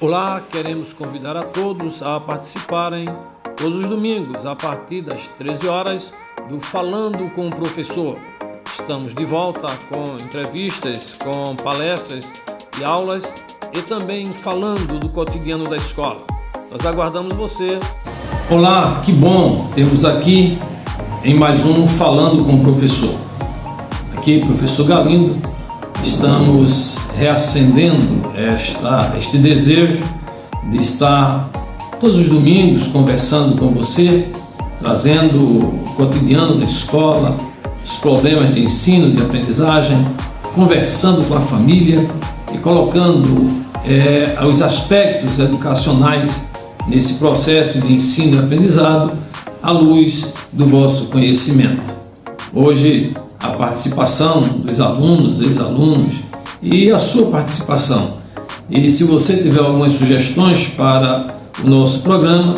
Olá, queremos convidar a todos a participarem todos os domingos, a partir das 13 horas, do Falando com o Professor. Estamos de volta com entrevistas, com palestras e aulas e também falando do cotidiano da escola. Nós aguardamos você. Olá, que bom termos aqui em mais um Falando com o Professor. Aqui, professor Galindo, estamos reacendendo este desejo de estar todos os domingos conversando com você, trazendo o cotidiano da escola, os problemas de ensino, de aprendizagem, conversando com a família e colocando os aspectos educacionais nesse processo de ensino e aprendizado à luz do vosso conhecimento. Hoje, a participação dos alunos, ex-alunos e a sua participação. E se você tiver algumas sugestões para o nosso programa,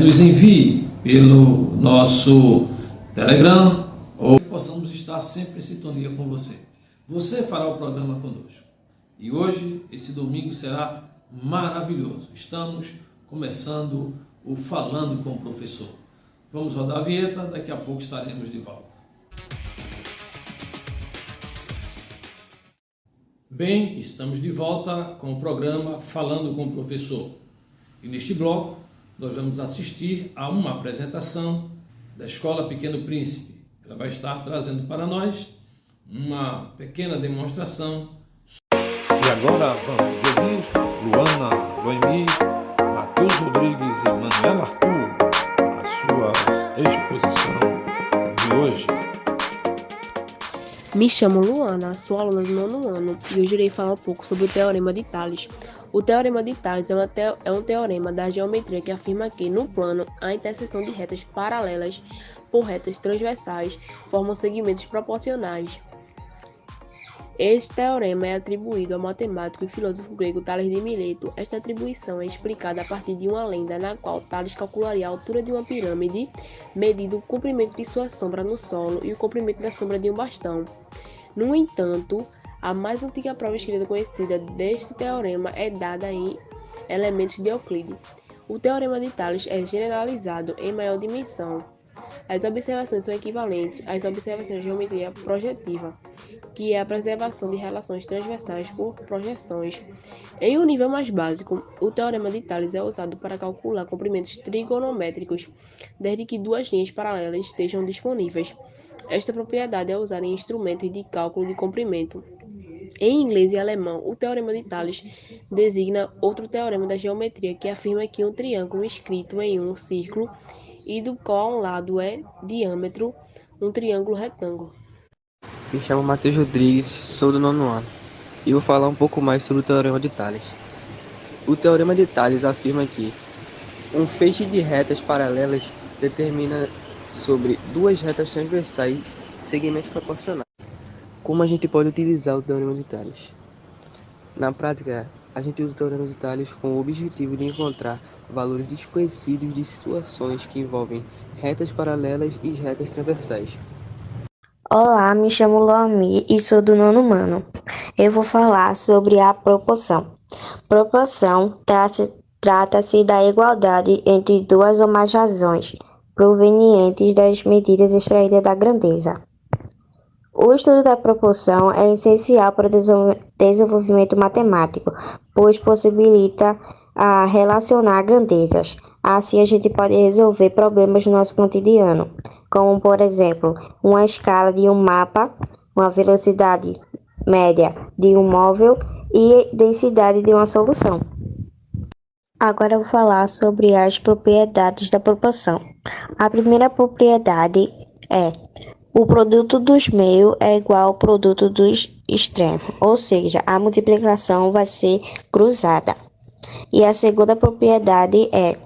nos envie pelo nosso Telegram ou possamos estar sempre em sintonia com você. Você fará o programa conosco. E hoje, esse domingo será maravilhoso. Estamos começando o Falando com o Professor. Vamos rodar a vinheta, daqui a pouco estaremos de volta. Bem, estamos de volta com o programa Falando com o Professor. E neste bloco, nós vamos assistir a uma apresentação da Escola Pequeno Príncipe. Ela vai estar trazendo para nós uma pequena demonstração. E agora vamos ouvir Luana Noemi, Matheus Rodrigues e Manuel Arthur, a sua exposição de hoje. Me chamo Luana, sou aluna do 9º ano e hoje irei falar um pouco sobre o Teorema de Tales. O Teorema de Tales é um teorema da geometria que afirma que, no plano, a interseção de retas paralelas por retas transversais formam segmentos proporcionais. Este teorema é atribuído ao matemático e filósofo grego Tales de Mileto. Esta atribuição é explicada a partir de uma lenda na qual Tales calcularia a altura de uma pirâmide, medindo o comprimento de sua sombra no solo e o comprimento da sombra de um bastão. No entanto, a mais antiga prova escrita conhecida deste teorema é dada em Elementos de Euclides. O teorema de Tales é generalizado em maior dimensão. As observações são equivalentes às observações de geometria projetiva, que é a preservação de relações transversais por projeções. Em um nível mais básico, o teorema de Tales é usado para calcular comprimentos trigonométricos, desde que duas linhas paralelas estejam disponíveis. Esta propriedade é usada em instrumentos de cálculo de comprimento. Em inglês e alemão, o teorema de Tales designa outro teorema da geometria que afirma que um triângulo inscrito em um círculo e do qual um lado é diâmetro, um triângulo retângulo. Me chamo Matheus Rodrigues, sou do 9º ano e vou falar um pouco mais sobre o Teorema de Tales. O Teorema de Tales afirma que um feixe de retas paralelas determina sobre duas retas transversais segmentos proporcionais. Como a gente pode utilizar o Teorema de Tales? Na prática, a gente usa o Teorema de Tales com o objetivo de encontrar valores desconhecidos de situações que envolvem retas paralelas e retas transversais. Olá, me chamo Loami e sou do 9º ano. Eu vou falar sobre a proporção. Proporção trata-se da igualdade entre duas ou mais razões provenientes das medidas extraídas da grandeza. O estudo da proporção é essencial para o desenvolvimento matemático, pois possibilita relacionar grandezas. Assim, a gente pode resolver problemas no nosso cotidiano, como, por exemplo, uma escala de um mapa, uma velocidade média de um móvel e densidade de uma solução. Agora eu vou falar sobre as propriedades da proporção. A primeira propriedade é: o produto dos meios é igual ao produto dos extremos, ou seja, a multiplicação vai ser cruzada. E a segunda propriedade é: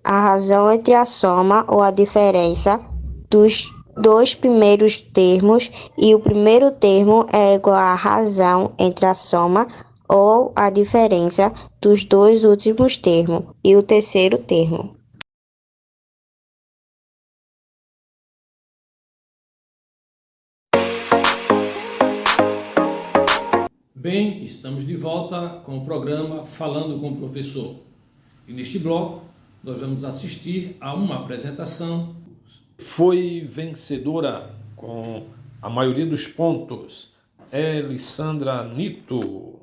a razão entre a soma ou a diferença dos dois primeiros termos e o primeiro termo é igual à razão entre a soma ou a diferença dos dois últimos termos e o terceiro termo. Bem, estamos de volta com o programa Falando com o Professor. E neste bloco, nós vamos assistir a uma apresentação. Foi vencedora com a maioria dos pontos, Elisandra Nito.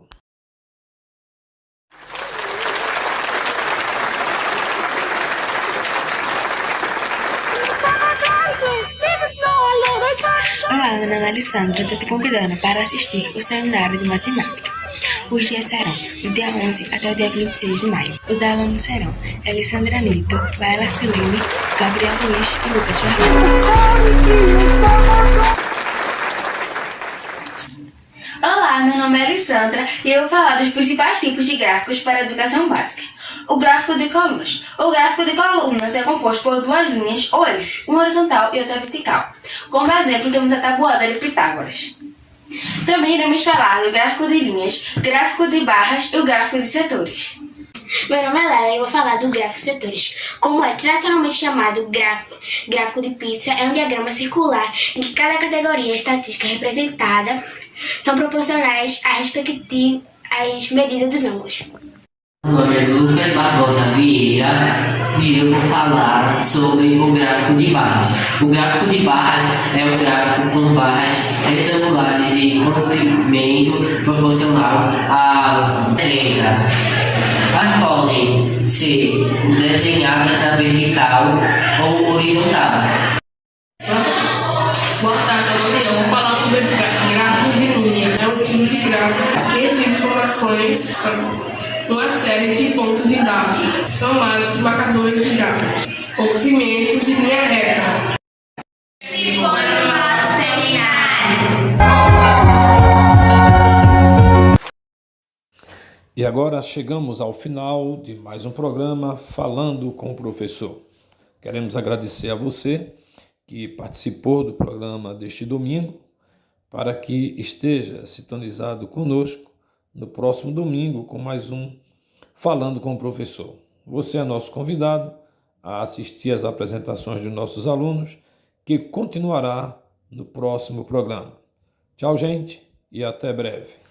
Olá, meu nome é Alessandra. Estou te convidando para assistir o seminário de matemática. Os dias serão do dia 11 até o dia 26 de maio. Os alunos serão Alessandra Nito, Laila Celene, Gabriel Luiz e Lucas Fernandes. Olá, meu nome é Alessandra e eu vou falar dos principais tipos de gráficos para a educação básica. O gráfico de colunas. O gráfico de colunas é composto por duas linhas ou eixos, uma horizontal e outra vertical. Como exemplo, temos a tabuada de Pitágoras. Também iremos falar do gráfico de linhas, gráfico de barras e o gráfico de setores. Meu nome é Lela e eu vou falar do gráfico de setores. Como é tradicionalmente chamado gráfico de pizza, é um diagrama circular em que cada categoria estatística representada são proporcionais às medidas dos ângulos. Meu nome é Lucas Barbosa Vieira e eu vou falar sobre o gráfico de barras. O gráfico de barras é um gráfico com barras retangulares de comprimento proporcional à reta. Elas podem ser desenhadas na vertical ou horizontal. Boa tarde, eu vou falar sobre gráfico de linha. É um tipo de gráfico que exibe informações numa série de pontos de dados, chamados marcadores de dados, ou segmentos de linha reta. Se for no nosso seminário. E agora chegamos ao final de mais um programa Falando com o Professor. Queremos agradecer a você que participou do programa deste domingo, para que esteja sintonizado conosco no próximo domingo com mais um Falando com o Professor. Você é nosso convidado a assistir às apresentações de nossos alunos, que continuará no próximo programa. Tchau, gente, e até breve.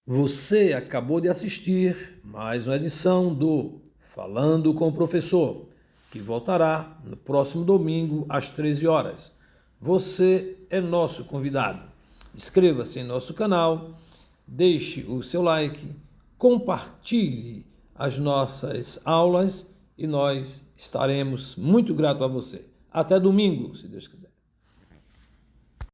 Você acabou de assistir mais uma edição do Falando com o Professor, que voltará no próximo domingo às 13 horas. Você é nosso convidado. Inscreva-se em nosso canal, deixe o seu like, compartilhe as nossas aulas e nós estaremos muito gratos a você. Até domingo, se Deus quiser.